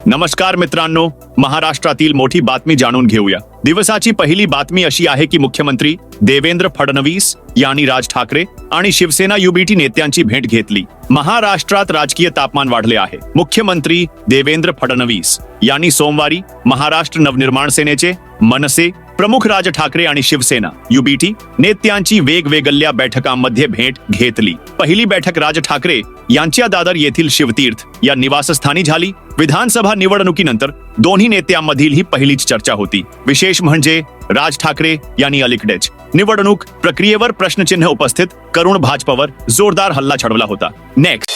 नमस्कार मित्रांनो, महाराष्ट्रातील मोठी बातमी जाणून घेऊया। दिवसाची पहिली बातमी अशी आहे की मुख्यमंत्री देवेंद्र फडणवीस यांनी राज ठाकरे आणि शिवसेना युबीटी नेत्यांची भेट घेतली। महाराष्ट्रात राजकीय तापमान वाढले आहे। मुख्यमंत्री देवेंद्र फडणवीस यांनी सोमवारी महाराष्ट्र नवनिर्माण सेनेचे, मनसे प्रमुख राज ठाकरे आणि शिवसेना युबीटी नेत्यांची वेगवेगळ्या बैठकांमध्ये भेट घेतली। पहिली बैठक राज ठाकरे यांच्या दादर येथील शिवतीर्थ या निवासस्थानी झाली। विधानसभा निवडणुकीनंतर दोन्ही नेत्यांमधील ही पहिलीच चर्चा होती। विशेष म्हणजे राज ठाकरे यांनी अलीकडेच निवडणूक प्रक्रियेवर प्रश्नचिन्ह उपस्थित करून भाजपवर जोरदार हल्ला चढवला होता। नेक्स्ट,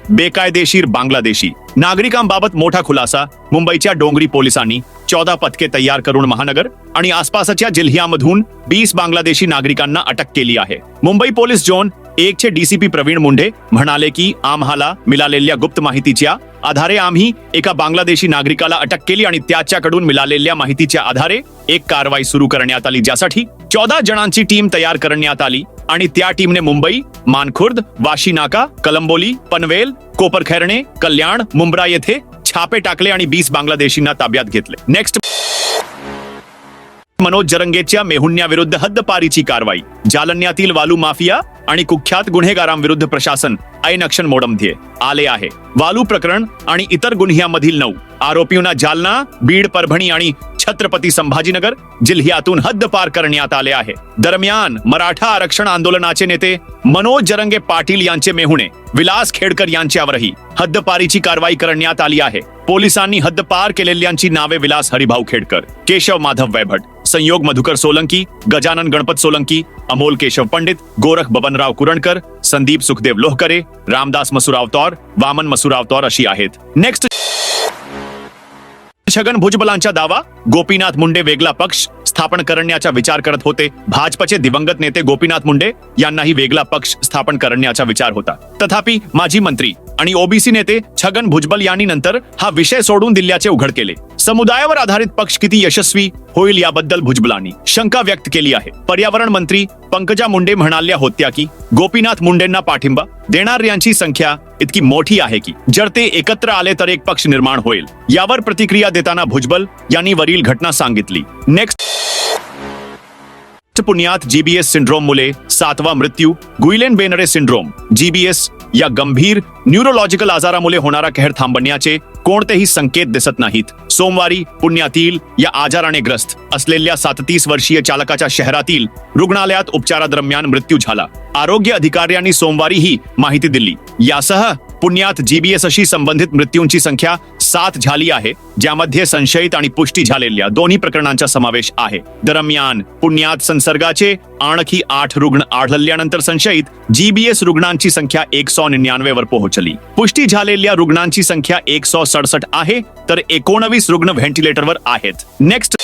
बेकायदेशीर बांगलादेशी नागरिकांबाबत मोठा खुलासा। मुंबईच्या डोंगरी पोलिसांनी 14 पथके तयार करून महानगर आणि आसपासच्या जिल्ह्यांमधून 20 बांगलादेशी नागरिकांना अटक केली आहे। मुंबई पोलीस झोन 1 चे डीसीपी प्रवीण मुंढे म्हणाले की आम्हाला मिळालेल्या गुप्त माहितीच्या आधारे आम्ही एका बांगलादेशी नागरिकाला अटक केली आणि त्याच्याकडून मिळालेल्या माहितीच्या आधारे एक कारवाई सुरू करण्यात आली, ज्यासाठी 14 जणांची टीम तयार करण्यात आली आणि त्या टीमने मुंबई, मानखुर्द, वाशी नाका, कलंबोली, पनवेल, कोपरखैरणे, कल्याण, मुंब्रा येथे छापे टाकले आणि 20 बांगलादेशींना ताब्यात घेतले। नेक्स्ट, मनोज जरंगेच्या मेहुण्याविरुद्ध हद्दपारीची कारवाई। जालन्यातील वालू माफिया आणि कुख्यात गुन्हेगारांविरुद्ध प्रशासन ऐन ॲक्शन मोडमध्ये आले आहे। वालू प्रकरण आणि इतर गुन्ह्यांमधील 9 आरोपींना जालना, बीड, परभणी आणि छत्रपती संभाजीनगर जिल्ह्यातून हद्दपार करण्यात आले आहे। दरम्यान मराठा आरक्षण आंदोलनाचे नेते मनोज जरंगे पाटील यांचे मेहुणे विलास खेडकर यांच्यावरही हद्दपारीची कारवाई करण्यात आली आहे। पोलिसांनी हद्दपार केलेल्यांची नावे विलास हरिभाऊ खेडकर, केशव माधव वैभट, संयोग मधुकर सोलंकी, गजानन गणपत सोलंकी, अमोल केशव पंडित, गोरख बबनराव कुरणकर, संदीप सुखदेव लोहकरे, रामदास मसुराव तौर, वामन मसुराव तौर अशी आहेत। नेक्स्ट, छगन भुजबळांचा दावा, गोपीनाथ मुंडे वेगळा पक्ष स्थापन करण्याचा विचार करत होते। भाजपचे दिवंगत नेते गोपीनाथ मुंडे यांनाही वेगळा पक्ष स्थापन करण्याचा विचार होता। तथापि माजी मंत्री आणि ओबीसी नेते छगन भुजबळ यांनी नंतर हा विषय सोडून दिल्याचे उघड केले। समुदायावर आधारित पक्ष किती यशस्वी होईल याबद्दल भुजबळांनी शंका व्यक्त केली आहे। पर्यावरण मंत्री पंकजा मुंडे म्हणाल्या होत्या की गोपीनाथ मुंडेंना पाठिंबा देणाऱ्यांची संख्या इतकी मोठी आहे की जर ते एकत्र आले तर एक पक्ष निर्माण होईल। यावर प्रतिक्रिया देताना भुजबळ यांनी वरील घटना सांगितली। नेक्स्ट, पुण्यात जीबीएस सिंड्रोम मुले 7वा मृत्यू। गुइलेन बेनरे सिंड्रोम जीबीएस या गंभीर न्यूरोलॉजिकल आजारामुळे होणारा कहर थांबण्याचे कोणतेही संकेत दिसत नाहीत। सोमवारी पुण्यातील या आजाराने ग्रस्त असलेल्या 37 वर्षीय चालकाच्या शहरातील रुग्णालयात उपचारादरम्यान मृत्यू झाला। आरोग्य अधिकाऱ्यांनी सोमवारी ही माहिती दिली। यासह पुण्यात जीबीएस अशी संबंधित मृत्यूंची संख्या 7 झाली आहे, ज्यामध्ये संशयित आणि पुष्टी झालेल्या दोन्ही प्रकरणांचा समावेश आहे। दरम्यान पुण्यात संसर्गाचे आणखी 8 रुग्ण आढळल्यानंतर संशयित जीबीएस रुग्णांची संख्या 199 वर पोहोचली। पुष्टी झालेल्या रुग्णांची संख्या 167 आहे, तर 19 रुग्ण व्हेंटिलेटरवर आहेत। नेक्स्ट,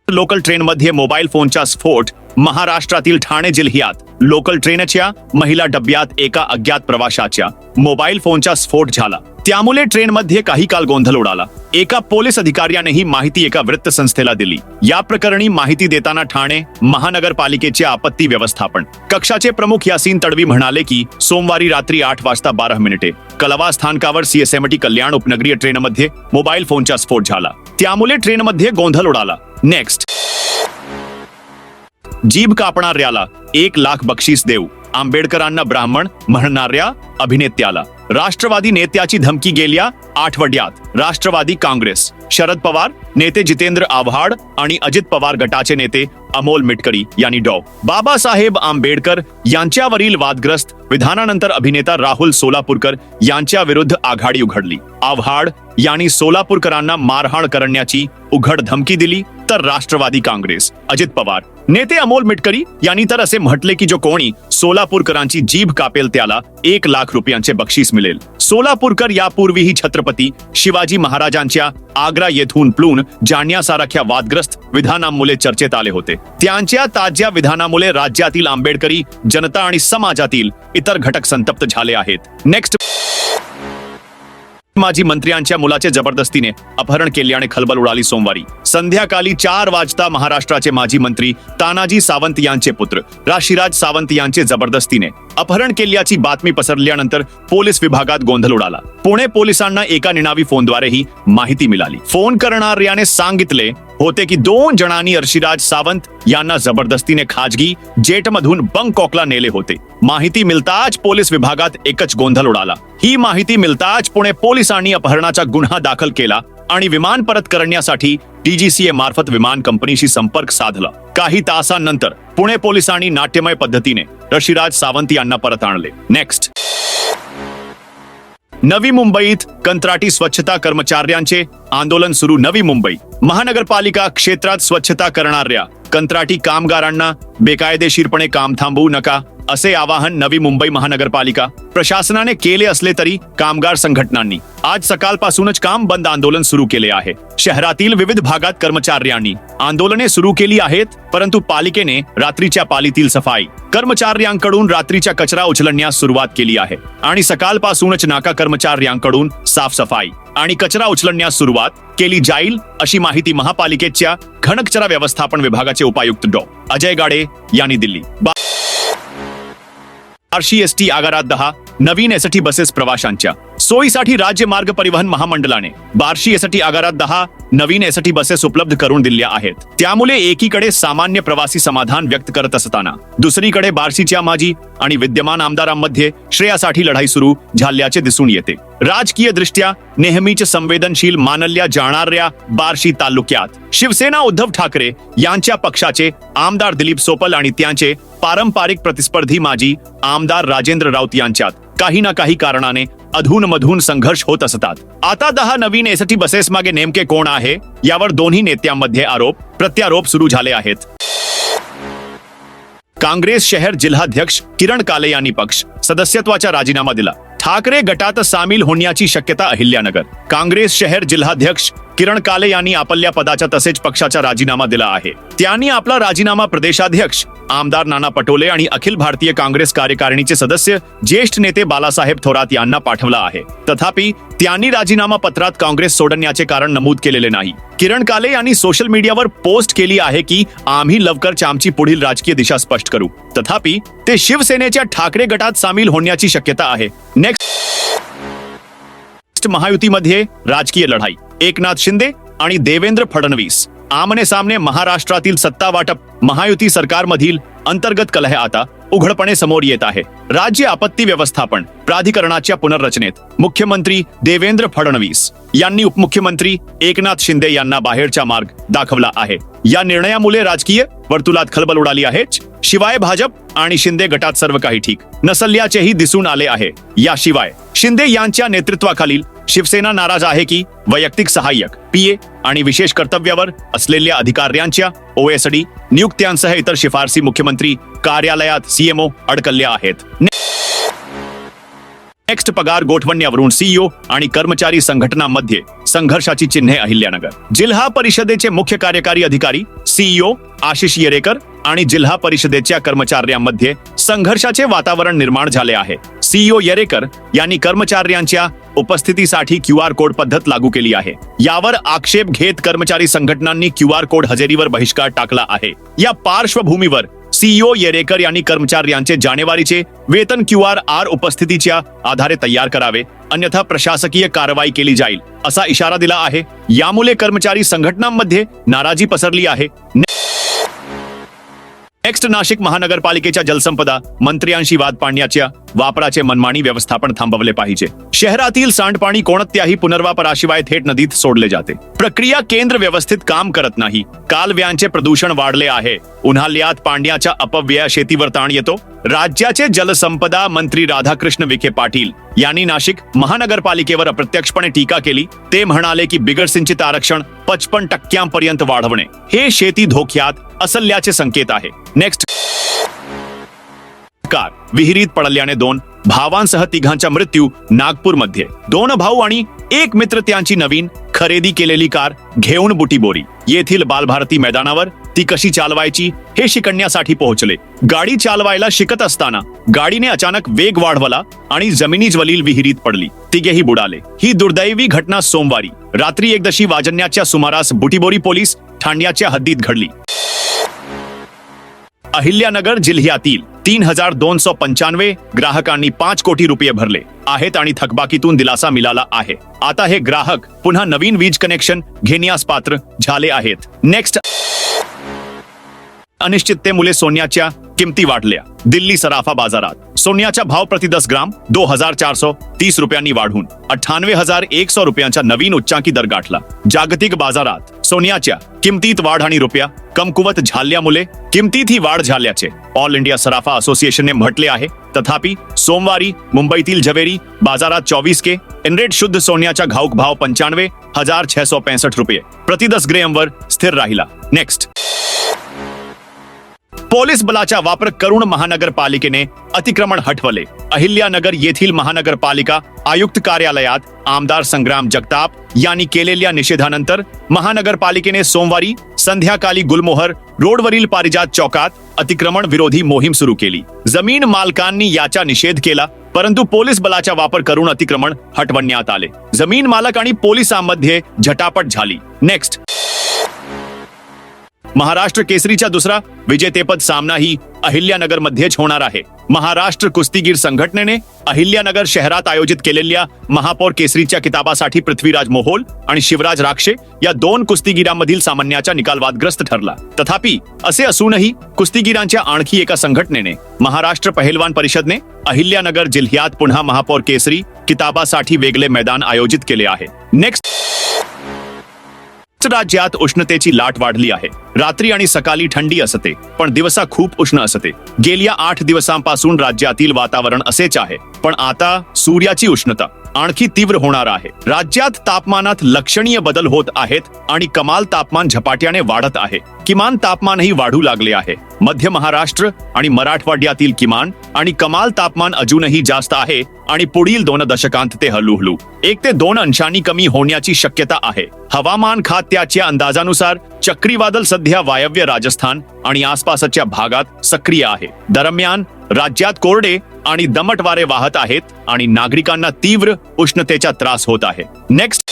लोकल ट्रेनमध्ये मोबाईल फोनचा स्फोट। महाराष्ट्रातील ठाणे जिल्ह्यात लोकल ट्रेनच्या महिला डब्यात एका अज्ञात प्रवाशाच्या मोबाईल फोनचा स्फोट झाला। त्यामुळे ट्रेनमध्ये काही काळ गोंधळ उडाला। एका पोलीस अधिकाऱ्याने ही माहिती एका वृत्तसंस्थेला दिली। या प्रकरणी माहिती देताना ठाणे महानगरपालिकेचे आपत्ती व्यवस्थापन कक्षाचे प्रमुख यासीन तडवी म्हणाले की सोमवारी रात्री 8 वाजता 12 मिनिटे कलवा स्थानकावर सीएसएमटी कल्याण उपनगरीय ट्रेनमध्ये मोबाईल फोनचा स्फोट झाला। त्यामुळे ट्रेनमध्ये गोंधळ उडाला। नेक्स्ट, जीभ कापणाऱ्याला 1 लाख बक्षीस देऊ, आंबेडकरांना ब्राह्मण म्हणणाऱ्या अभिनेत्याला राष्ट्रवादी नेत्याची धमकी गेल्या आठवड्यात। राष्ट्रवादी काँग्रेस शरद पवार नेते जितेंद्र आव्हाड आणि अजित पवार गटाचे नेते अमोल मिटकरी यांनी डॉ. बाबासाहेब आंबेडकर यांच्यावरील वादग्रस्त विधानानंतर अभिनेता राहुल सोलापूरकर यांच्या विरुद्ध आघाडी उघडली। आव्हाड यांनी सोलापूरकरांना मारहाण करण्याची उघड धमकी दिली, तर राष्ट्रवादी काँग्रेस अजित पवार नेते अमोल मिटकरी यांनी तर असे म्हटले की जो कोणी सोलापूरकरांची जीभ कापेल त्याला 1 लाख रुपयांचे बक्षीस मिळेल। सोलापूरकर यापूर्वीही छत्रपती शिवाजी महाराजांच्या आग्रा येथून प्लून जाण्यासारख्या वादग्रस्त विधानामुळे चर्चेत आले होते। त्यांच्या ताज्या विधानामुळे राज्यातील आंबेडकरी जनता आणि समाजातील इतर घटक संतप्त झाले आहेत। नेक्स्ट, माजी मंत्र्यांच्या मुलाचे जबरदस्तीने अपहरण केल्याने खळबळ उडाली सोमवारी संध्याकाळी 4 वाजता महाराष्ट्राचे माजी मंत्री तानाजी सावंत यांचे पुत्र ऋषिराज सावंत यांचे जबरदस्तीने अपहरण केल्याची बातमी पसरल्यानंतर पोलीस विभागात गोंधळ उडाला. पुणे पोलिसांना एका निनावी फोनद्वारे ही माहिती मिळाली. फोन करणाऱ्याने सांगितले होते की 2 जणांनी ऋषिराज सावंत यांना जबरदस्तीने खाजगी जेटमधून बंगकॉकला नेले होते. माहिती मिळताच पोलीस विभागात एकच गोंधळ उडाला. ही माहिती मिळताच पुणे पोलिसांनी अपहरणाचा गुन्हा दाखल केला आणि विमान परत करण्यासाठी DGCA मार्फत विमान कंपनीशी संपर्क साधला. काही तासांनंतर पुणे पोलिसांनी नाट्यमय पद्धतीने ऋषिराज सावंत यांना परत आणले. नेक्स्ट, नवी मुंबईत कंत्राटी स्वच्छता कर्मचाऱ्यांचे आंदोलन सुरू. नवी मुंबई महानगरपालिका क्षेत्रात स्वच्छता करणाऱ्या कंत्राटी कामगारांना बेकायदेशीरपणे काम थांबवू नका असे आवाहन नवी मुंबई महानगरपालिका प्रशासनाने केले असले तरी कामगार संघटनांनी आज सकाळपासूनच काम बंद आंदोलन सुरू केले आहे. शहरातील विविध भागात कर्मचाऱ्यांनी आंदोलने सुरू केली आहेत, परंतु पालिकेने रात्रीच्या पालीतील सफाई कर्मचाऱ्यांकडून रात्रीच्या कचरा उचलण्यास सुरुवात केली आहे आणि सकाळपासूनच नाका कर्मचाऱ्यांकडून साफसफाई आणि कचरा उचलण्यास सुरुवात केली जाईल अशी माहिती महापालिकेच्या घनकचरा व्यवस्थापन विभागाचे उपायुक्त डॉ. अजय गाडे यांनी दिली. बार्शी एसटी आगारात 10 नवीन एसटी बसेस प्रवाशांच्या सोयीसाठी राज्य मार्ग परिवहन महामंडळाने बार्शी एसटी आगारात 10 नवीन एसटी बसेस उपलब्ध करून दिल्या आहेत. त्यामुळे एकीकडे सामान्य प्रवासी समाधान व्यक्त करत असताना दुसरीकडे बार्शीच्या माजी आणि विद्यमान आमदारांमध्ये श्रेयासाठी लढाई सुरू झाल्याचे दिसून येते. राजकीय दृष्ट्या नेहमीच संवेदनशील मानल्या जाणाऱ्या बार्शी तालुक्यात शिवसेना उद्धव ठाकरे यांच्या पक्षाचे आमदार दिलीप सोपल आणि त्यांचे पारंपरिक प्रतिस्पर्धी माजी आमदार राजेंद्र राऊत यांच्यात काही ना काही कारणाने अधूनमधून संघर्ष होत असतात. आता 10 नवीन एसटी बसेस मागे नेमके कोण आहे यावर दोन्ही नेत्यांमध्ये आरोप प्रत्यारोप सुरू झाले आहेत. काँग्रेस शहर जिल्हाध्यक्ष किरण काले यांनी पक्ष सदस्यत्वाचा राजीनामा दिला. ठाकरे गटात सामील होण्याची शक्यता. अहिल्यानगर काँग्रेस शहर जिल्हाध्यक्ष किरण काले यांनी आपल्या पदाचा तसेच पक्षाचा राजीनामा दिला आहे. त्यांनी आपला राजीनामा प्रदेशाध्यक्ष आमदार नाना पटोले आणि अखिल भारतीय काँग्रेस कार्यकारिणीचे सदस्य ज्येष्ठ नेते बालासाहेब थोरात यांना पाठवला आहे. तथापि त्यांनी राजीनामा पत्रात काँग्रेस सोडण्याचे कारण नमूद केलेले नाही. किरण काले यांनी सोशल मीडियावर पोस्ट केली आहे की आम्ही लवकरच आमची पुढील राजकीय दिशा स्पष्ट करू. तथापि ते शिवसेनेच्या ठाकरे गटात सामील होण्याची शक्यता आहे. नेक्स्ट, महायुतीमध्ये राजकीय लढाई. एकनाथ शिंदे आणि देवेंद्र फडणवीस आमने सामने. महाराष्ट्रातील सत्ता वाटप महायुती सरकारमधील अंतर्गत कलह आता उघडपणे समोर येत आहे. राज्य आपत्ती व्यवस्थापन प्राधिकरणाच्या पुनर्रचनेत मुख्यमंत्री देवेंद्र फडणवीस यांनी उपमुख्यमंत्री एकनाथ शिंदे यांना बाहेरचा मार्ग दाखवला आहे. या निर्णयामुळे राजकीय वर्तुळात खळबळ उडाली आहे. शिवाय भाजप आणि शिंदे गटात सर्व काही ठीक नसल्याचेही दिसून आले आहे. याशिवाय शिंदे यांच्या नेतृत्वाखालील शिवसेना नाराज आहे की वैयक्तिक सहाय्यक PA आणि विशेष कर्तव्यावर असलेल्या अधिकाऱ्यांच्या OSD नियुक्त्यांसह इतर शिफारसी मुख्यमंत्री कार्यालयात CMO अडकल्या आहेत. नेक्स्ट, पगार गोठवण्यावरून CEO आणि कर्मचारी संघटनांमध्ये संघर्षाची चिन्हे. अहिल्यानगर जिल्हा परिषदेचे मुख्य कार्यकारी अधिकारी CEO आशिष येरेकर आणि जिल्हा परिषदेच्या कर्मचाऱ्यांमध्ये संघर्षाचे वातावरण निर्माण झाले आहे. CEO येरेकर यांनी कर्मचाऱ्यांच्या उपस्थितीसाठी QR कोड पद्धत लागू केली आहे. यावर आक्षेप घेत कर्मचारी संघटनांनी QR कोड हजेरीवर बहिष्कार टाकला आहे. या पार्श्वभूमीवर CEO येरेकर यांनी कर्मचाऱ्यांचे जानेवारीचे वेतन QR उपस्थितीच्या आधारे तयार करावे, अन्यथा प्रशासकीय कारवाई केली जाईल असा इशारा दिला आहे. यामुळे कर्मचारी संघटनांमध्ये नाराजी पसरली आहे. नेक्स्ट, नाशिक महानगरपालिकेच्या जलसंपदा मंत्र्यांशी वाद पाडण्याच्या वापराचे मनमानी व्यवस्थापन थांबवले पाहिजे. शहरातील सांडपाणी कोणत्याही पुनर्वापराशिवाय थेट नदीत सोडले जाते. प्रक्रिया केंद्र व्यवस्थित काम करत नाही. कालव्यांचे प्रदूषण वाढले आहे. उन्हाळ्यात पाण्याचा अपव्यय शेतीवर ताण येतो. राज्याचे जलसंपदा मंत्री राधाकृष्ण विखे पाटील यांनी नाशिक महानगरपालिकेवर अप्रत्यक्षपणे टीका केली. ते म्हणाले की बिगर सिंचित आरक्षण 55% वाढवणे हे शेती धोक्यात असल्याचे संकेत आहे. नेक्स्ट, विहिरीत पडल्याने 2 भावांसह 3घांचा मृत्यू. नागपूरमध्ये 2 भाऊ आणि एक मित्र त्यांची नवीन खरेदी केलेली कार घेऊन बुटीबोरी येथील बालभारती मैदानावर ती कशी चालवायची हे शिकण्यासाठी पोहोचले. गाडी चालवायला शिकत असताना गाडीने अचानक वेग वाढवला आणि जमिनीजवळील विहिरीत पडली. तिघेही बुडाले. ही दुर्दैवी घटना सोमवारी रात्री 1:10 वाजण्याच्या सुमारास बुटिबोरी पोलीस ठाण्याच्या हद्दीत घडली. अहिल्यानगर जिल्ह्यातील 3295 ग्राहकांनी 5 कोटी रुपये भरले आहेत आणि थकबाकीतून दिलासा मिळाला आहे. आता हे ग्राहक पुन्हा नवीन वीज कनेक्शन घेण्यास पात्र झाले आहेत. नेक्स्ट, अनिश्चिततेमुळे सोन्याच्या किमती वाढल्या. दिल्ली सराफा बाजारात सोन्याचा भाव प्रति 10 ग्राम 2430 रुपयांनी वाढून 98,100 रुपयांचा नवीन उच्चांकी दर गाठला. जागतिक बाजारात सोन्याच्या किमतीत वाढ आणि रुपया कमकुवत झाल्यामुळे किमतीतही वाढ झाल्याचे ऑल इंडिया सराफा असोसिएशनने म्हटले आहे. तथापि सोमवारी मुंबईतील जवेरी बाजारात 24K शुद्ध सोन्याचा घाऊक भाव 95,665 रुपये प्रति 10 ग्रॅमवर स्थिर राहिला. नेक्स्ट, पोलीस बलाचा वापर करून महानगरपालिकेने अतिक्रमण हटवले. अहिल्यानगर येथील महानगरपालिका आयुक्त कार्यालयात आमदार संग्राम जगताप यांनी केलेल्या निषेधानंतर महानगरपालिकेने सोमवारी संध्याकाळी गुलमोहर रोडवरील पारिजात चौकात अतिक्रमण विरोधी मोहीम सुरू केली. जमीन मालकांनी याचा निषेध केला, परंतु पोलीस बलाचा वापर करून अतिक्रमण हटवण्यात आले. जमीन मालक आणि पोलिसांमध्ये झटापट झाली. नेक्स्ट, महाराष्ट्र केसरीचा दुसरा विजेतेपद सामनाही अहिल्यानगर मध्येच होणार आहे. महाराष्ट्र कुस्तीगीर संघटनेने अहिल्यानगर शहरात आयोजित केलेल्या महापौर केसरीच्या किताबासाठी पृथ्वीराज मोहोल आणि शिवराज राक्षे या 2 कुस्तीगीरांमधील सामन्याचा निकाल वादग्रस्त ठरला. तथापि असे असूनही कुस्तीगीरांच्या आणखी एका संघटनेने महाराष्ट्र पहिलवान परिषदने अहिल्यानगर जिल्ह्यात पुन्हा महापौर केसरी किताबासाठी वेगळे मैदान आयोजित केले आहे. नेक्स्ट, राज्यात उष्णतेची लाट वाढली आहे. रात्री आणि सकाळी थंडी असते, पण दिवसा खूप उष्ण असते. गेल्या 8 दिवसांपासून राज्यातील वातावरण असेच आहे, पण आता सूर्याची उष्णता आणखी तीव्र होणार आहे. राज्यात तापमानात लक्षणीय बदल होत आहेत आणि कमाल तापमान झपाट्याने वाढत आहे. किमान तापमानही वाढू लागले आहे. मध्य महाराष्ट्र आणि मराठवाड्यातील किमान आणि कमाल तापमान अजूनही जास्त आहे आणि पुढील 2 दशकांत ते हळूहळू 1 ते 2 अंशांनी कमी होण्याची शक्यता आहे. हवामान खात्याच्या अंदाजानुसार चक्रीवादळ सध्या वायव्य राजस्थान आणि आसपासच्या भागात सक्रिय आहे. दरम्यान राज्यात कोरडे आणि दमट वारे वाहत आहेत आणि नागरिकांना तीव्र उष्णतेचा त्रास होत आहे. नेक्स्ट,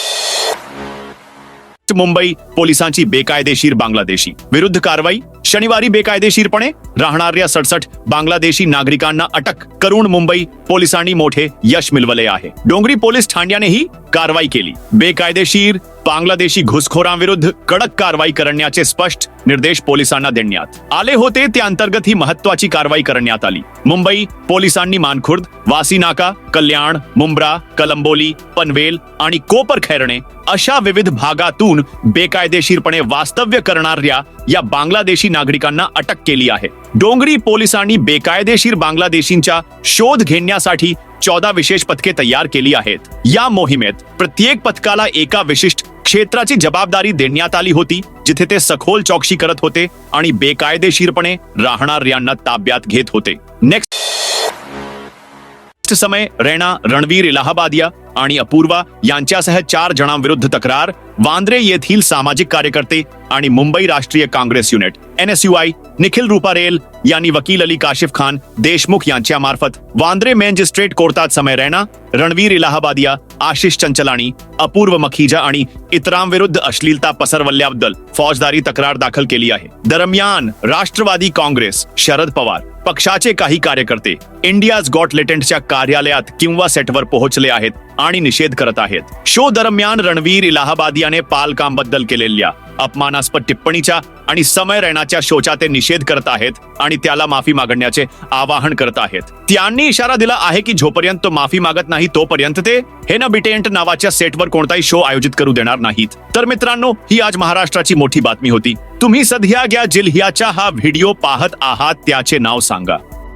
मुंबई पोलिसांची बेकायदेशीर बांगलादेशी विरुद्ध कारवाई. शनिवारी बेकायदेशीरपणे राहणाऱ्या 67 बांगलादेशी नागरिकांना अटक करून मुंबई पोलिसांनी मोठे यश मिळवले आहे. डोंगरी पोलीस ठाण्याने ही कारवाई केली. बेकायदेशीर बांगलादेशी घुसखोरांविरुद्ध कडक कारवाई करण्याचे स्पष्ट निर्देश पोलिसांना देण्यात आले होते. त्या अंतर्गत ही महत्त्वाची कारवाई करण्यात आली. मुंबई पोलिसांनी मानखुर्द, वासीनाका, कल्याण, मुंब्रा, कलंबोली, पनवेल आणि कोपरखैरणे अशा विविध भागातून बेकायदेशीरपणे वास्तव्य करणाऱ्या या बांगलादेशी नागरिकांना अटक केली आहे. डोंगरी पोलिसांनी बेकायदेशीर बांगलादेशींचा शोध घेण्यासाठी 14 विशेष पथके तयार केली आहेत. या मोहिमेत प्रत्येक पथकाला एका विशिष्ट क्षेत्राची जबाबदारी देण्यात आली होती, जिथे ते सखोल चौकशी करत होते आणि बेकायदेशीरपणे राहणाऱ्यांना ताब्यात घेत होते. नेक्स्ट समय रैना, रणवीर इलाहाबादिया आणि अपूर्वा यांच्यासह 4 जणांविरुद्ध तक्रार. वांद्रे येथील सामाजिक कार्यकर्ते आणि मुंबई राष्ट्रीय काँग्रेस युनिट NSUI निखिल रुपारेल यांनी वकील अली काशिफ खान देशमुख यांच्या मार्फत वांद्रे मॅजिस्ट्रेट कोर्टात समय रैना, रणवीर इलाहाबादिया, आशिष चंचलानी, अपूर्व मखीजा आणि इतरांविरुद्ध अश्लीलता पसरवल्याबद्दल फौजदारी तक्रार दाखल केली आहे. दरम्यान राष्ट्रवादी काँग्रेस शरद पवार पक्षाचे काही कार्यकर्ते इंडियाज गॉट लेटेंटच्या कार्यालयात किंवा सेटवर पोहोचले आहेत आणि निषेध करत आहेत. शो दरम्यान रणवीर इलाहाबादियाने पालकांबद्दल केलेल्या अपमानास्पद टिप्पणीचा आणि समय रैनाच्या शोचा ते निषेध करत आहेत आणि त्याला माफी मागण्याचे आवाहन करत आहेत. त्यांनी इशारा दिला आहे की जोपर्यंत तो माफी मागत नाही तोपर्यंत ते हे न बिटेंट नावाच्या सेटवर कोणताही शो आयोजित करू देणार नाहीत. तर मित्रांनो, ही आज महाराष्ट्राची मोठी बातमी होती. तुम्ही सध्या ज्या जिल्ह्याचा हा व्हिडिओ पाहत आहात त्याचे नाव सांगा.